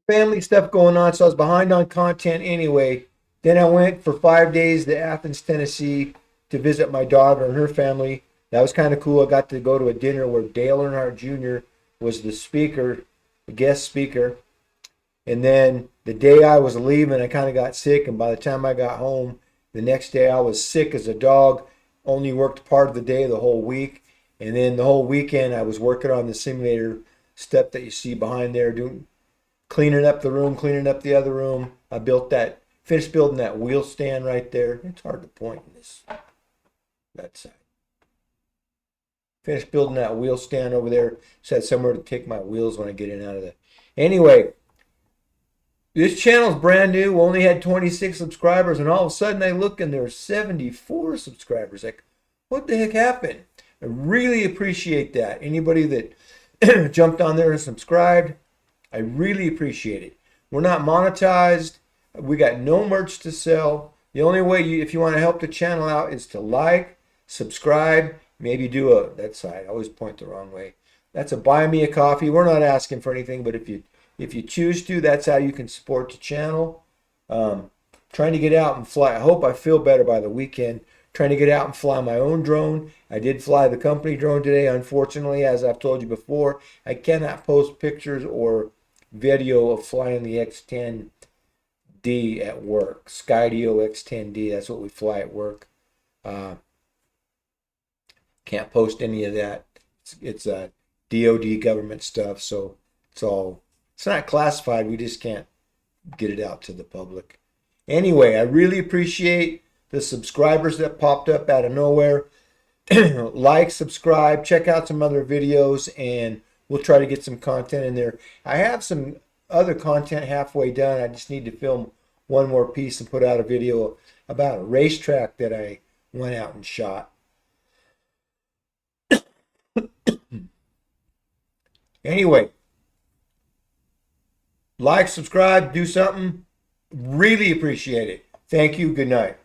family stuff going on, so I was behind on content anyway. Then I went for 5 days to Athens, Tennessee to visit my daughter and her family. That was kind of cool. I got to go to a dinner where Dale Earnhardt Jr. was the speaker, the guest speaker. And then the day I was leaving, I kind of got sick. And by the time I got home, the next day I was sick as a dog. Only worked part of the day the whole week. And then the whole weekend I was working on the simulator stuff that you see behind there, doing cleaning up the room, cleaning up the other room. I finished building that wheel stand right there. It's hard to point in that side. Finished building that wheel stand over there. So I had somewhere to take my wheels when I get in and out of that. Anyway, this channel's brand new. We only had 26 subscribers, and all of a sudden I look and there's 74 subscribers. Like, what the heck happened? I really appreciate that. Anybody that jumped on there and subscribed, I really appreciate it. We're not monetized. We got no merch to sell. The only way if you want to help the channel out is to like, subscribe, maybe do that side. I always point the wrong way. That's a buy me a coffee. We're not asking for anything, but if you choose to, that's how you can support the channel. Trying to get out and fly. I hope I feel better by the weekend. Trying to get out and fly my own drone. I did fly the company drone today. Unfortunately, as I've told you before, I cannot post pictures or video of flying the X10D at work. Skydio X10D, that's what we fly at work. Can't post any of that. It's DoD government stuff, so it's not classified. We just can't get it out to the public. Anyway, I really appreciate the subscribers that popped up out of nowhere. Like, subscribe, check out some other videos, and we'll try to get some content in there. I have some other content halfway done. I just need to film one more piece and put out a video about a racetrack that I went out and shot. Anyway, like, subscribe, do something. Really appreciate it. Thank you. Good night.